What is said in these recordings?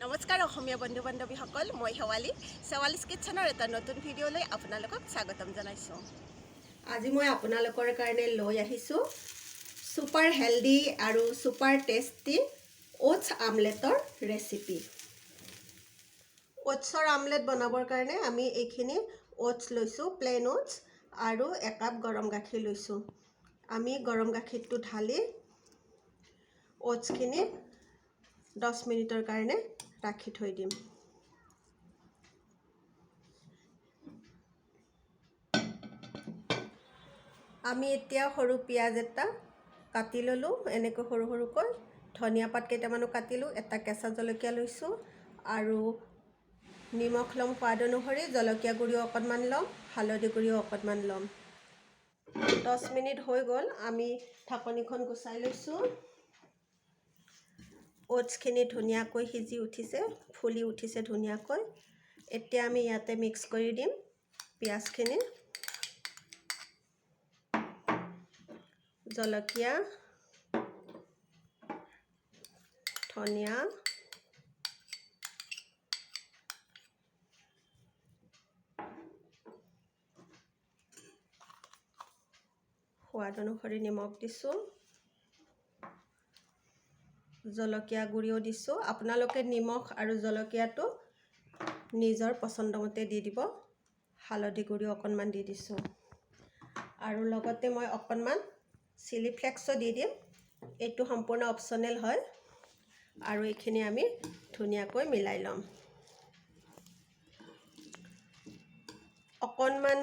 নমস্কাৰ অসমীয়া বন্ধু বান্ধৱীসকল, মই শেৱালিছ কিটচেনৰ এটা নতুন ভিডিঅ'লৈ আপোনালোকক স্বাগতম জনাইছোঁ। আজি মই আপোনালোকৰ কাৰণে লৈ আহিছোঁ ছুপাৰ হেল্ডি আৰু ছুপাৰ টেষ্টি অ'টছ আমলেটৰ ৰেচিপি। অ'টছৰ আমলেট বনাবৰ কাৰণে আমি এইখিনি অ'টছ লৈছোঁ, প্লেইন অ'টছ, আৰু একাপ গৰম গাখীৰ লৈছোঁ। আমি গৰম গাখীৰটো ঢালি অ'টছখিনি 10 মিনিটৰ কাৰণে ৰাখি থৈ দিম। আমি এতিয়া সৰু পিঁয়াজ এটা কাটি ল'লোঁ, এনেকৈ সৰু সৰুকৈ। ধনিয়া পাত কেইটামানো কাটিলোঁ, এটা কেঁচা জলকীয়া লৈছোঁ, আৰু নিমখ ল'ম সোৱাদ অনুসৰি, জলকীয়া গুড়িও অকণমান ল'ম, হালধি গুড়িও অকণমান ল'ম। 10 মিনিট হৈ গ'ল, আমি ঢাকনিখন গুচাই লৈছোঁ। অ'টছখিনি ধুনীয়াকৈ সিজি উঠিছে, ফুলি উঠিছে ধুনীয়াকৈ। এতিয়া আমি ইয়াতে মিক্স কৰি দিম পিঁয়াজখিনি, জলকীয়া, ধনিয়া, সোৱাদ অনুসৰি নিমখ দিছোঁ, জলকীয়া গুড়িও দিছোঁ। আপোনালোকে নিমখ আৰু জলকীয়াটো নিজৰ পচন্দমতে দি দিব। হালধি গুড়িও অকণমান দি দিছোঁ, আৰু লগতে মই অকণমান চিলি ফ্লেক্সো দি দিম। এইটো সম্পূৰ্ণ অপশ্যনেল হয়। আৰু এইখিনি আমি ধুনীয়াকৈ মিলাই ল'ম। অকণমান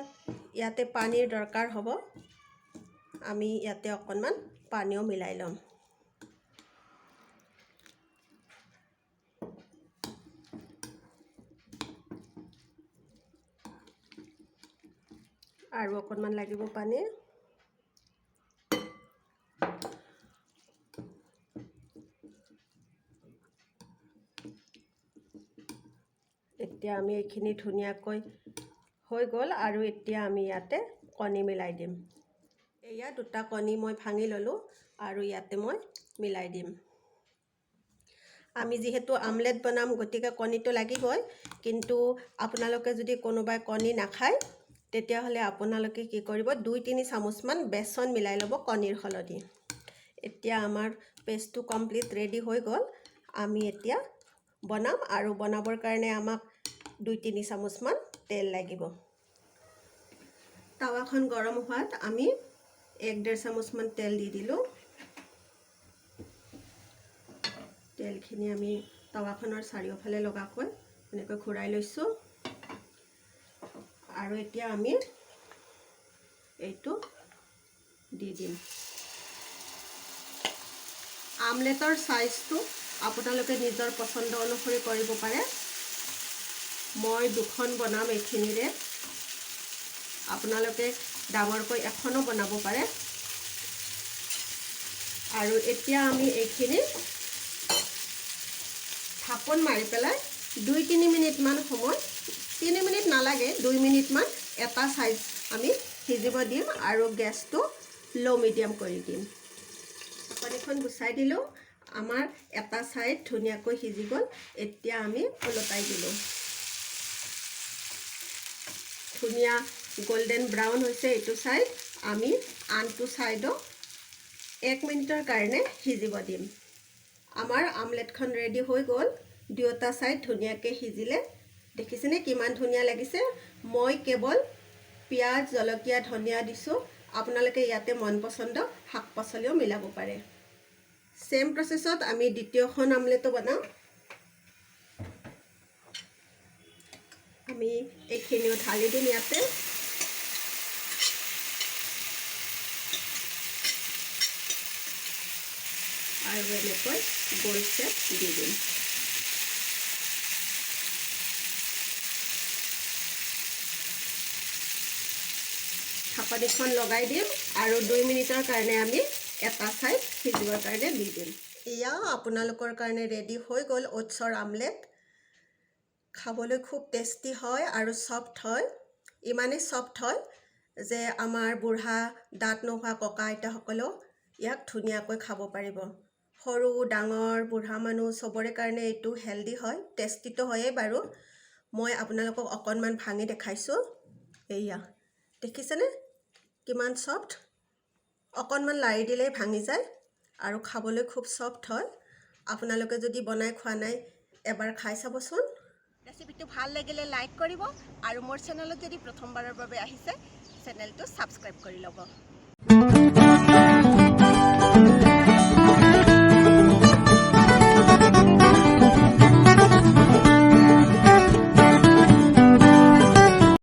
ইয়াতে পানীৰ দৰকাৰ হ'ব, আমি ইয়াতে অকণমান পানীও মিলাই ল'ম। আৰু অকণমান লাগিব পানী। এতিয়া আমি এইখিনি ধুনীয়াকৈ হৈ গ'ল, আৰু এতিয়া আমি ইয়াতে কণী মিলাই দিম। এয়া 2টা কণী মই ভাঙি ল'লোঁ, আৰু ইয়াতে মই মিলাই দিম। আমি যিহেতু আমলেট বনাম, গতিকে কণীটো লাগিবই। কিন্তু আপোনালোকে যদি কোনোবাই কণী নাখায়, তেতিয়াহ'লে আপোনালোকে কি কৰিব, 2-3 চামুচমান বেচন মিলাই ল'ব কণীৰ সলনি। এতিয়া আমাৰ পেষ্টটো কমপ্লিট ৰেডি হৈ গ'ল। আমি এতিয়া বনাম, আৰু বনাবৰ কাৰণে আমাক 2-3 চামুচমান তেল লাগিব। টাৱাখন গৰম হোৱাত আমি 1-1.5 চামুচমান তেল দি দিলোঁ। তেলখিনি আমি টাৱাখনৰ চাৰিওফালে লগাকৈ এনেকৈ ঘূৰাই লৈছোঁ। আৰু এতিয়া আমি এইটো দি দিম। আমলেটৰ চাইজটো আপোনালোকে নিজৰ পচন্দ অনুসৰি কৰিব পাৰে। মই 2খন বনাম এইখিনিৰে, আপোনালোকে ডাঙৰকৈ এখনো বনাব পাৰে। আৰু এতিয়া আমি এইখিনি ঢাকন মাৰি পেলাই 2-3 মিনিটমান সময়, 3 মিনিট নালাগে, 2 মিনিটমান এটা চাইজ আমি সিজিব দিম, আৰু গেছটো ল' মিডিয়াম কৰি দিম। ঢাকনিখন গুচাই দিলোঁ, আমাৰ এটা চাইড ধুনীয়াকৈ সিজি গ'ল। এতিয়া আমি ওলটাই দিলোঁ। ধুনীয়া গোল্ডেন ব্ৰাউন হৈছে এইটো চাইড। আমি আনটো চাইডো 1 মিনিটৰ কাৰণে সিজিব দিম। আমাৰ আমলেটখন ৰেডি হৈ গ'ল। দুয়োটা চাইড ধুনীয়াকৈ সিজিলে। দেখিছেনে কিমান ধুনীয়া লাগিছে? মই কেৱল পিঁয়াজ, জলকীয়া, ধনিয়া দিছোঁ। আপোনালোকে ইয়াতে মন পচন্দ শাক পাচলিও মিলাব পাৰে। চেম প্ৰচেছত আমি দ্বিতীয়খন আমলেটো বনাম। আমি এইখিনিও ঢালি দিম ইয়াতে। আৰু এনেকৈ গোল শেপ দি দিম। ঢাকনিখন লগাই দিম, আৰু 2 মিনিটৰ কাৰণে আমি এটা চাইড সিজিবৰ কাৰণে দি দিম। এয়া আপোনালোকৰ কাৰণে ৰেডি হৈ গ'ল অ'টছৰ আমলেট। খাবলৈ খুব টেষ্টি হয় আৰু ছফ্ট হয়। ইমানেই ছফ্ট হয় যে আমাৰ বুঢ়া দাঁত নোহোৱা ককা আইতাসকলেও ইয়াক ধুনীয়াকৈ খাব পাৰিব। সৰু ডাঙৰ বুঢ়া মানুহ চবৰে কাৰণে এইটো হেল্ডি হয়, টেষ্টিটো হয়েই বাৰু। মই আপোনালোকক অকণমান ভাঙি দেখাইছোঁ। এয়া দেখিছেনে কিমান ছফ্ট। অকণমান লাৰি দিলেই ভাঙি যায় আৰু খাবলৈ খুব ছফ্ট হয়। আপোনালোকে যদি বনাই খোৱা নাই এবাৰ খাই চাবচোন। ৰেচিপিটো ভাল লাগিলে লাইক কৰিব আৰু মোৰ চেনেলত যদি প্ৰথমবাৰৰ বাবে আহিছে চেনেলটো ছাবস্ক্ৰাইব কৰি ল'ব।